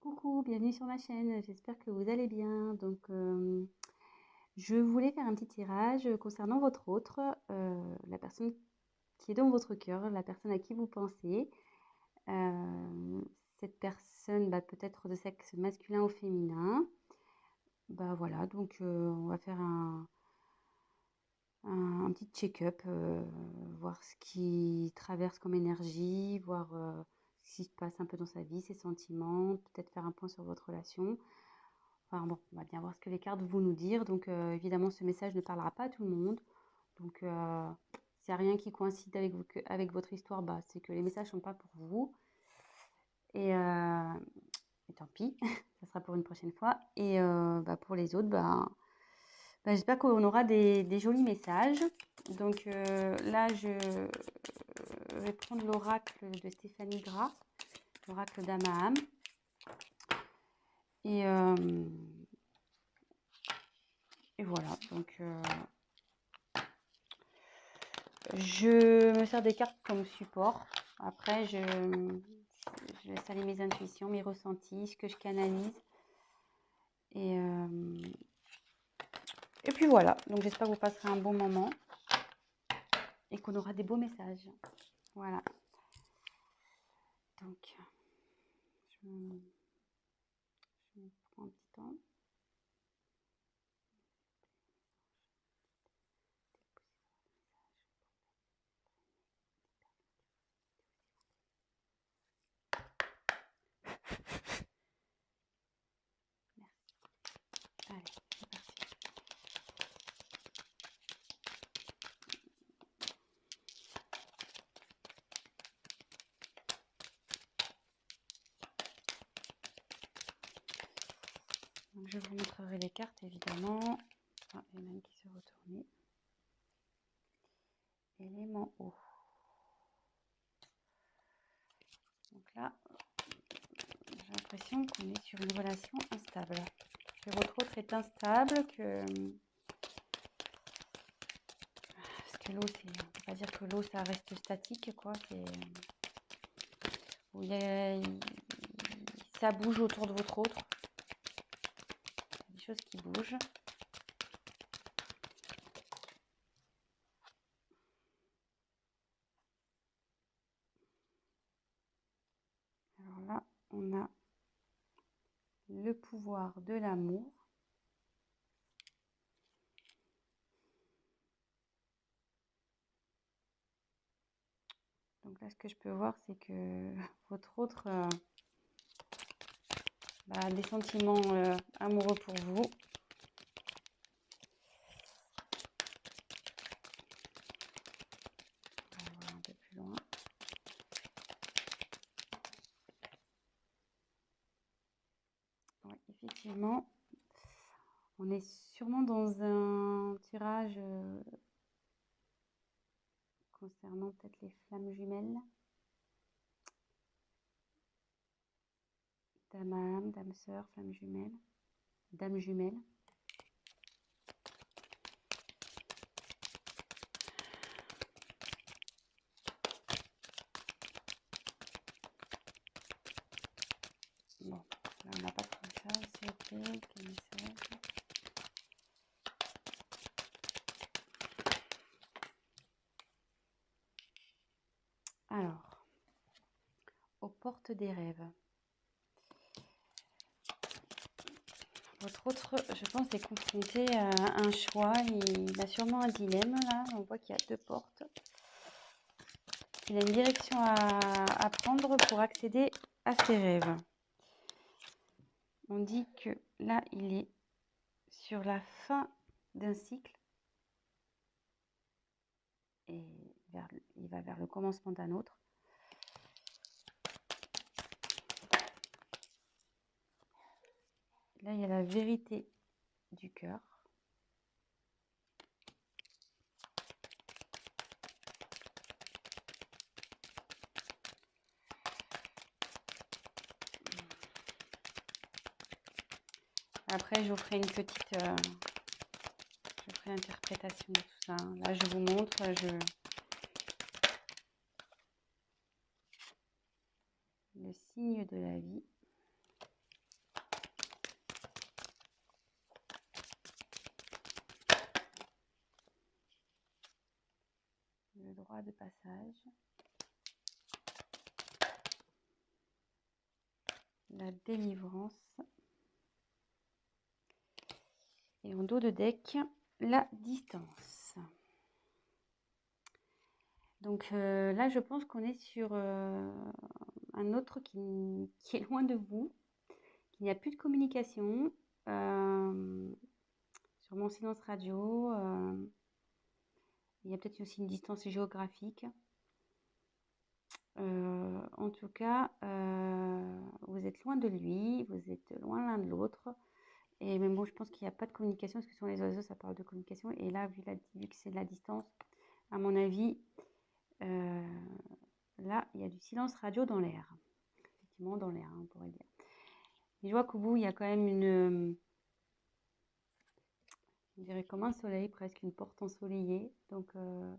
Coucou, bienvenue sur ma chaîne, j'espère que vous allez bien. Je voulais faire un petit tirage concernant votre autre, la personne qui est dans votre cœur, la personne à qui vous pensez. Euh, Cette personne, peut être de sexe masculin ou féminin. Voilà, on va faire un petit check-up, voir ce qui traverse comme énergie, voir ce qui se passe un peu dans sa vie, ses sentiments, peut-être faire un point sur votre relation. Enfin bon, on va bien voir ce que les cartes vont nous dire. Évidemment, ce message ne parlera pas à tout le monde. Donc, s'il n'y a rien qui coïncide avec votre histoire, c'est que les messages ne sont pas pour vous. Et, euh, et tant pis, ça sera pour une prochaine fois. Pour les autres, j'espère qu'on aura des jolis messages. Là, je vais prendre l'oracle de Stéphanie Gras, l'oracle d'Amaham. Et, euh, et voilà, je me sers des cartes comme support. Après, je laisse aller mes intuitions, mes ressentis, ce que je canalise. Et, euh, et puis voilà, donc j'espère que vous passerez un bon moment et qu'on aura des beaux messages. Voilà. Donc, je prends un petit temps. Merci. Allez, c'est parti. Donc, je vous montrerai les cartes, évidemment. Ah, il y en a une qui s'est retournée. Élément eau. Donc là, j'ai l'impression qu'on est sur une relation instable. Que votre autre est instable, parce que l'eau, on ne peut pas dire que l'eau, ça reste statique, quoi. Ça bouge autour de votre autre. Il y a des choses qui bougent. Alors là, on a le pouvoir de l'amour. Donc là, ce que je peux voir, c'est que votre autre a des sentiments amoureux pour vous. On va voir un peu plus loin. Oui, effectivement, on est sûrement dans un tirage concernant peut-être les flammes jumelles. Dame âme, dame sœur, flamme jumelle, dame jumelle. Bon, là on n'a pas trop ça, c'est ok, quel message. Alors, aux portes des rêves. Votre autre, je pense, est confronté à un choix. Il a sûrement un dilemme là. On voit qu'il y a deux portes. Il a une direction à prendre pour accéder à ses rêves. On dit que là, il est sur la fin d'un cycle et il va vers le commencement d'un autre. Là, il y a la vérité du cœur. Après, je vous ferai une petite interprétation de tout ça. Là, je vous montre, le signe de la vie. 3 de passage. La délivrance. Et en dos de deck, la distance. Donc là, je pense qu'on est sur un autre qui est loin de vous, qu'il n'y a plus de communication. Sur mon silence radio, il y a peut-être aussi une distance géographique. En tout cas, vous êtes loin de lui, vous êtes loin l'un de l'autre. Et même bon, je pense qu'il n'y a pas de communication, parce que sur les oiseaux, ça parle de communication. Et là, vu que c'est de la distance, à mon avis, là, il y a du silence radio dans l'air. Effectivement, dans l'air, on pourrait dire. Mais je vois qu'au bout, il y a quand même on dirait comme un soleil, presque une porte ensoleillée. Donc, je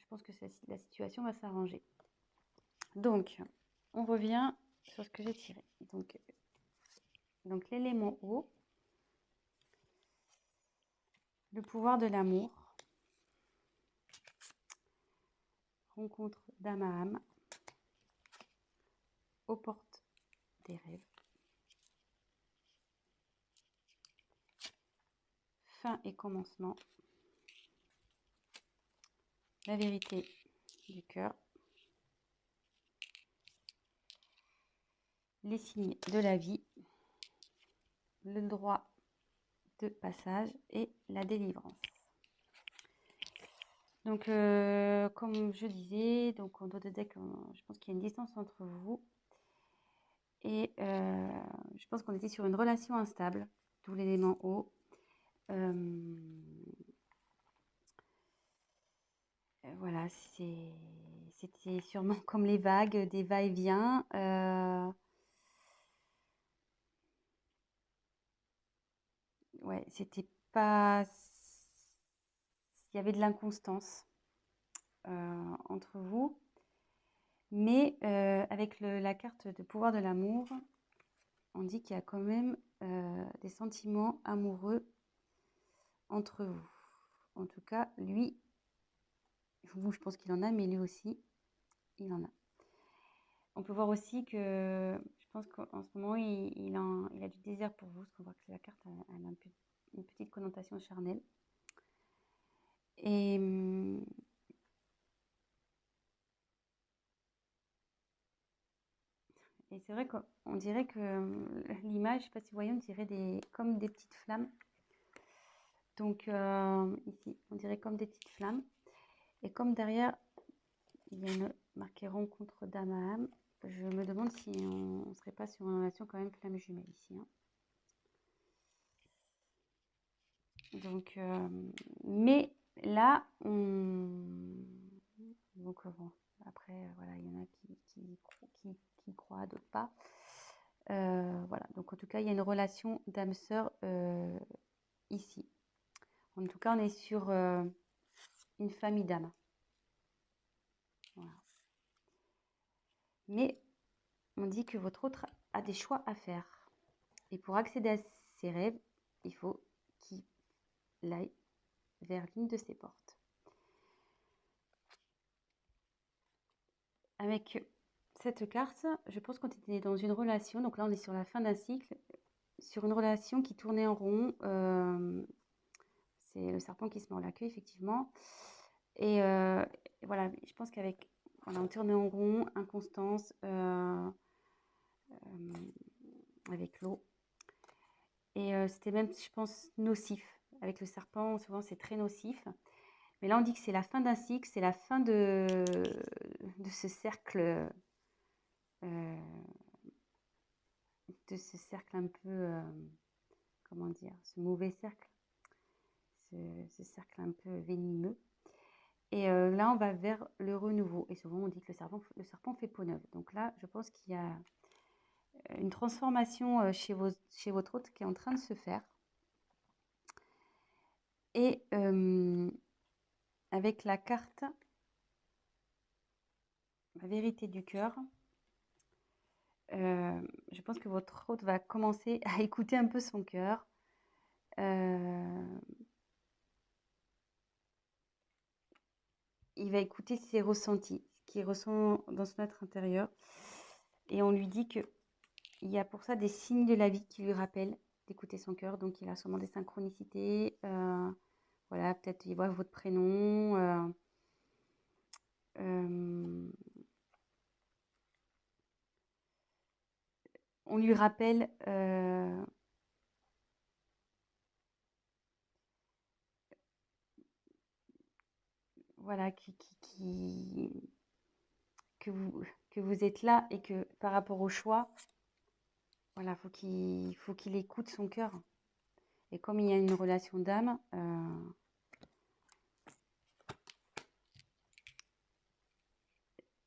pense que la situation va s'arranger. Donc, on revient sur ce que j'ai tiré. Donc l'élément eau, le pouvoir de l'amour, rencontre d'âme à âme, aux portes des rêves, fin et commencement, la vérité du cœur, les signes de la vie, le droit de passage et la délivrance. Donc, comme je disais, donc en dos de deck, je pense qu'il y a une distance entre vous. Et je pense qu'on était sur une relation instable, d'où l'élément eau. Voilà, c'était sûrement comme les vagues, des va-et-vient. Ouais, c'était pas. Il y avait de l'inconstance entre vous. Mais avec la carte de pouvoir de l'amour, on dit qu'il y a quand même des sentiments amoureux entre vous. En tout cas, lui, vous, je pense qu'il en a, mais lui aussi, il en a. On peut voir aussi que je pense qu'en ce moment, il a du désir pour vous, parce qu'on voit que la carte elle a une petite connotation charnelle. Et c'est vrai qu'on dirait que l'image, je ne sais pas si vous voyez, on dirait comme des petites flammes. Donc ici, on dirait comme des petites flammes. Et comme derrière, il y a une marquée rencontre d'âme à âme, je me demande si on ne serait pas sur une relation quand même flamme jumelle ici. Hein. Donc, mais là, donc bon, après, voilà, il y en a qui croient, d'autres pas. Voilà, donc en tout cas, il y a une relation d'âme-sœur ici. En tout cas, on est sur une famille d'âmes. Voilà. Mais on dit que votre autre a des choix à faire. Et pour accéder à ses rêves, il faut qu'il aille vers l'une de ses portes. Avec cette carte, je pense qu'on était dans une relation, donc là on est sur la fin d'un cycle, sur une relation qui tournait en rond. C'est le serpent qui se mord la queue, effectivement. Et voilà, je pense qu'avec, voilà, on tournait en rond, inconstance, avec l'eau. Et c'était même, je pense, nocif. Avec le serpent, souvent c'est très nocif. Mais là, on dit que c'est la fin d'un cycle, c'est la fin de ce cercle, de ce cercle un peu, comment dire, ce mauvais cercle, ce cercle un peu venimeux. Et là, on va vers le renouveau. Et souvent, on dit que le serpent fait peau neuve. Donc là, je pense qu'il y a une transformation chez votre hôte qui est en train de se faire. Et avec la carte, la vérité du cœur, je pense que votre hôte va commencer à écouter un peu son cœur. il va écouter ses ressentis, ce qu'il ressent dans son être intérieur. Et on lui dit qu'il y a pour ça des signes de la vie qui lui rappellent d'écouter son cœur. Donc, il a sûrement des synchronicités. Voilà, peut-être il voit votre prénom. On lui rappelle voilà, que vous êtes là et que par rapport au choix, voilà, faut qu'il écoute son cœur. Et comme il y a une relation d'âme,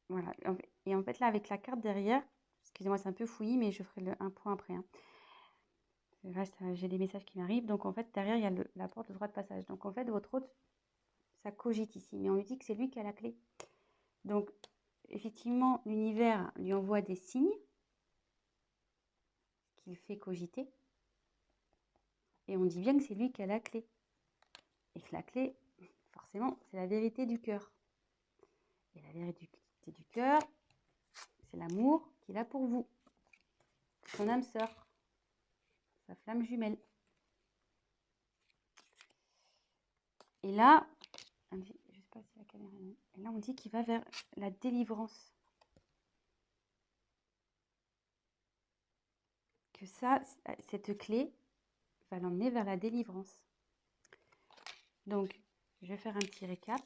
voilà. Et en fait, là, avec la carte derrière, excusez-moi, c'est un peu fouillis, mais je ferai un point après. Hein. Là, j'ai des messages qui m'arrivent. Donc, en fait, derrière, il y a la porte de droit de passage. Donc, en fait, votre hôte, ça cogite ici. Mais on lui dit que c'est lui qui a la clé. Donc, effectivement, l'univers lui envoie des signes qu'il fait cogiter. Et on dit bien que c'est lui qui a la clé. Et que la clé, forcément, c'est la vérité du cœur. Et la vérité du cœur, c'est l'amour qu'il a pour vous. Son âme sœur. Sa flamme jumelle. Et là, je ne sais pas si la caméra est là. Et là, on dit qu'il va vers la délivrance. Que ça, cette clé va l'emmener vers la délivrance. Donc, je vais faire un petit récap.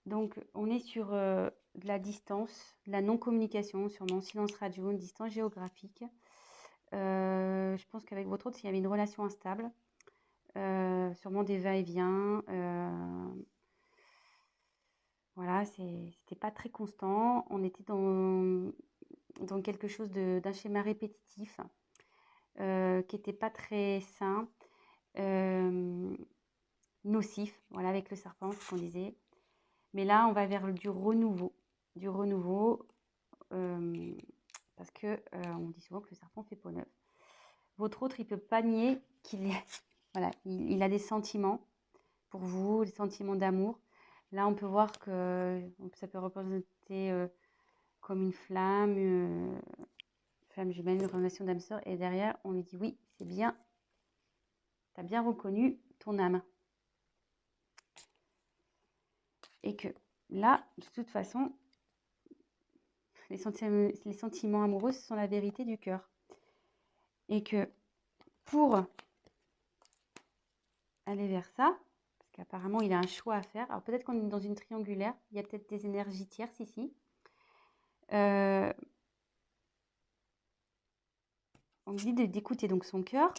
Donc, on est sur de la distance, de la non-communication, sûrement silence radio, une distance géographique. Je pense qu'avec votre autre, s'il y avait une relation instable, sûrement des va-et-vient. Voilà, c'était pas très constant. On était dans quelque chose d'un schéma répétitif qui n'était pas très sain, nocif, voilà, avec le serpent, ce qu'on disait. Mais là, on va vers du renouveau, parce que on dit souvent que le serpent fait peau neuve. Votre autre, il ne peut pas nier qu'il voilà, il a des sentiments pour vous, des sentiments d'amour. Là, on peut voir que ça peut représenter comme une flamme jumelle, une relation d'âme sœur. Et derrière, on lui dit oui, c'est bien, tu as bien reconnu ton âme. Et que là, de toute façon, les sentiments amoureux, ce sont la vérité du cœur. Et que pour aller vers ça, parce qu'apparemment, il a un choix à faire. Alors peut-être qu'on est dans une triangulaire, il y a peut-être des énergies tierces ici. On dit d'écouter donc son cœur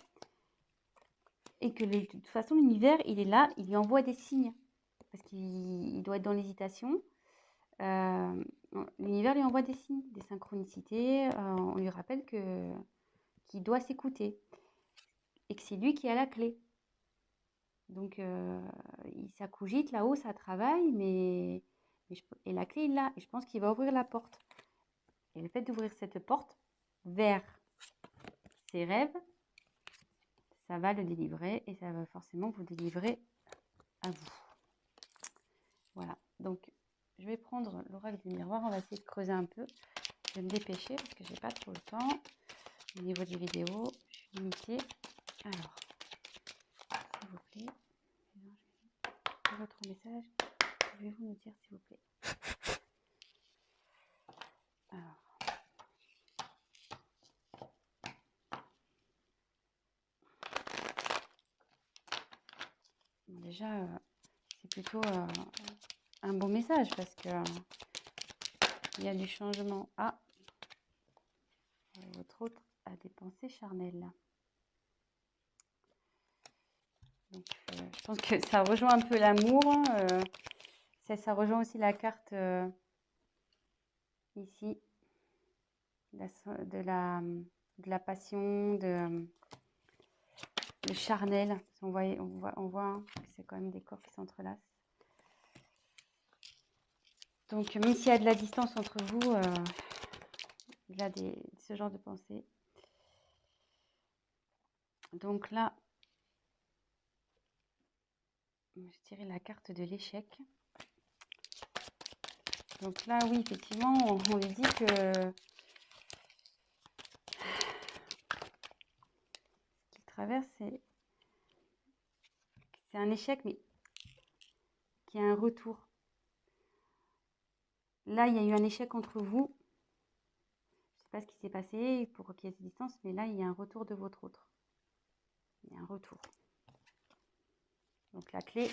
et que de toute façon, l'univers, il est là, il lui envoie des signes. Parce qu'il doit être dans l'hésitation. L'univers lui envoie des signes, des synchronicités. On lui rappelle qu'il doit s'écouter et que c'est lui qui a la clé. Donc, ça cogite là-haut, ça travaille, et la clé, il l'a. Et je pense qu'il va ouvrir la porte. Et le fait d'ouvrir cette porte vers ses rêves, ça va le délivrer et ça va forcément vous délivrer à vous. Voilà. Donc, je vais prendre l'oracle du miroir. On va essayer de creuser un peu. Je vais me dépêcher parce que j'ai pas trop le temps. Au niveau des vidéos, je suis limitée. Alors, s'il vous plaît, votre message, pouvez-vous nous dire s'il vous plaît? Alors, bon, déjà, c'est plutôt un bon message parce que il y a du changement. Ah, votre autre a des pensées charnelles. Donc, je pense que ça rejoint un peu l'amour. Ça rejoint aussi la carte ici de la passion, le charnel. On voit que c'est quand même des corps qui s'entrelacent. Donc, même s'il y a de la distance entre vous, il y a ce genre de pensée. Donc là, je tirais la carte de l'échec. Donc là, oui, effectivement, on lui dit que ce qu'il traverse, c'est un échec, mais qui a un retour. Là, il y a eu un échec entre vous. Je ne sais pas ce qui s'est passé pour qu'il y ait cette distance, mais là, il y a un retour de votre autre. Il y a un retour. Donc la clé,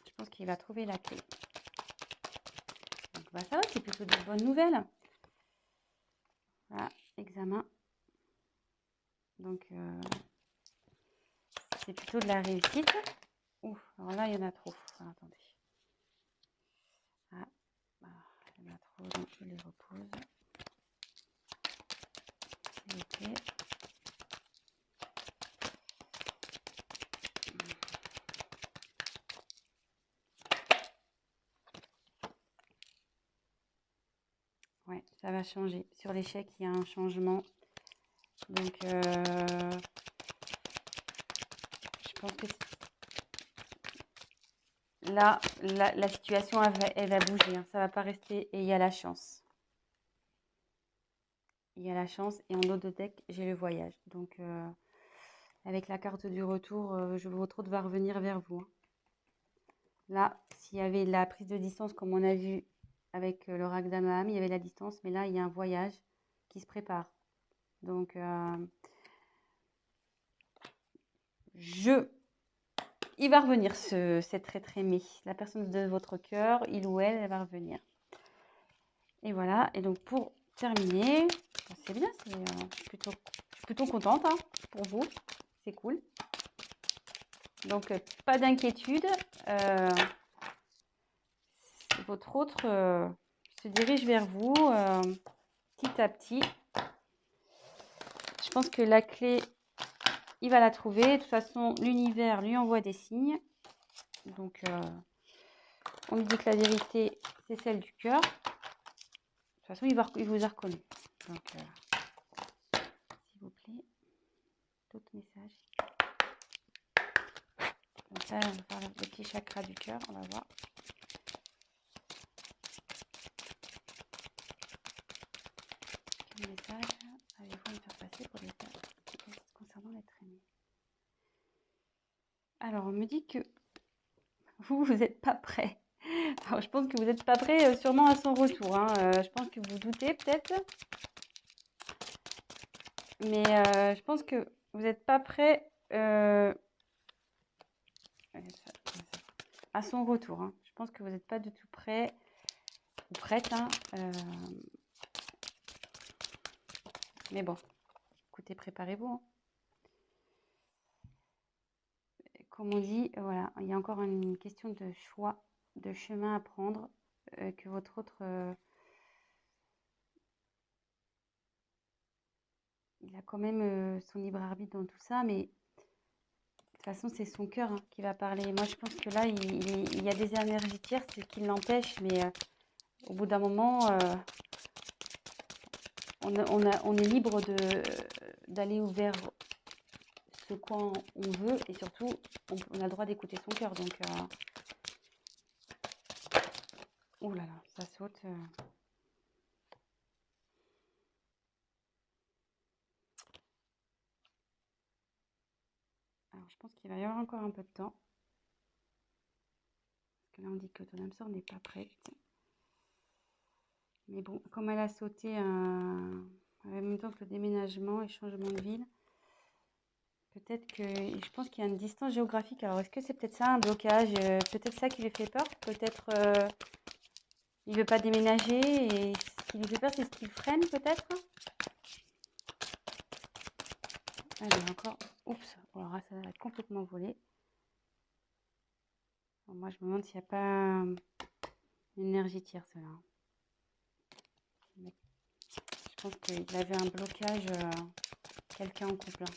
je pense qu'il va trouver la clé. Donc bah, ça va, c'est plutôt de bonnes nouvelles. Voilà, examen. Donc c'est plutôt de la réussite. Ouf, alors là, il y en a trop. Alors, attendez. Ah, il y en a trop, donc je les repose. Ok. Ouais, ça va changer. Sur l'échec, il y a un changement. Donc, je pense que là, la situation, elle va bouger. Hein. Ça ne va pas rester. Et il y a la chance. Il y a la chance. Et en haut de deck, j'ai le voyage. Donc, avec la carte du retour, votre autre va revenir vers vous. Hein. Là, s'il y avait la prise de distance, comme on a vu avec l'oracle d'Amaham, il y avait la distance. Mais là, il y a un voyage qui se prépare. Donc, il va revenir, cet être aimé. La personne de votre cœur, il ou elle va revenir. Et voilà. Et donc, pour terminer, c'est bien. Je suis plutôt contente hein, pour vous. C'est cool. Donc, pas d'inquiétude. Votre autre se dirige vers vous petit à petit. Je pense que la clé, il va la trouver. De toute façon, l'univers lui envoie des signes. Donc, on lui dit que la vérité, c'est celle du cœur. De toute façon, il vous a reconnu. Donc, s'il vous plaît, d'autres messages. Comme ça, on va faire le petit chakra du cœur. On va voir. Quel message avez-vous à me faire passer pour les cas concernant l'être aimé? Alors, on me dit que vous n'êtes pas prêt. Alors, je pense que vous n'êtes pas prêt sûrement à son retour. Hein. Je pense que vous doutez peut-être. Mais je pense que vous n'êtes pas prêt à son retour. Hein. Je pense que vous n'êtes pas du tout prêt ou prête. Hein. Mais bon, écoutez, préparez-vous. Hein. Comme on dit, voilà, il y a encore une question de choix, de chemin à prendre, que votre autre... il a quand même son libre arbitre dans tout ça, mais de toute façon, c'est son cœur hein, qui va parler. Moi, je pense que là, il y a des énergies tierces qui l'empêchent, mais au bout d'un moment, on est libre d'aller vers ce quoi on veut, et surtout, on a le droit d'écouter son cœur. Donc, oh là là, ça saute. Alors, je pense qu'il va y avoir encore un peu de temps. Parce que là, on dit que ton âme sœur n'est pas prête. Mais bon, comme elle a sauté en même temps que le déménagement et changement de ville, peut-être que... Je pense qu'il y a une distance géographique. Alors, est-ce que c'est peut-être ça, un blocage? Peut-être ça qui lui fait peur. Peut-être il ne veut pas déménager. Et ce qui lui fait peur, c'est ce qui le freine, peut-être. Allez, encore... Oups, alors là, ça va être complètement volé. Alors, moi, je me demande s'il n'y a pas une énergie tierce, là. Je pense qu'il avait un blocage, quelqu'un en couple. Hein.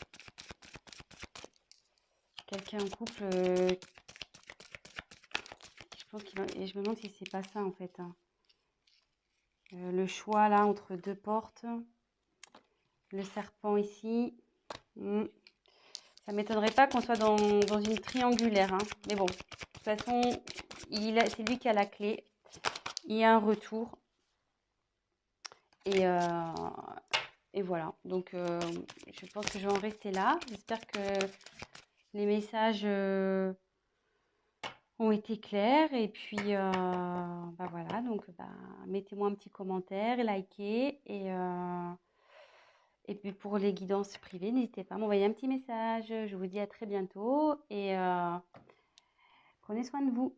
Quelqu'un en couple, je pense et je me demande si c'est pas ça en fait. Hein. Le choix là entre deux portes, le serpent ici. Ça m'étonnerait pas qu'on soit dans une triangulaire. Hein. Mais bon, de toute façon, c'est lui qui a la clé. il y a un retour. Et, et voilà. Donc, je pense que je vais en rester là. J'espère que les messages ont été clairs. Et puis, bah voilà. Donc, bah, mettez-moi un petit commentaire, likez. Et puis, pour les guidances privées, n'hésitez pas à m'envoyer un petit message. Je vous dis à très bientôt. Et prenez soin de vous.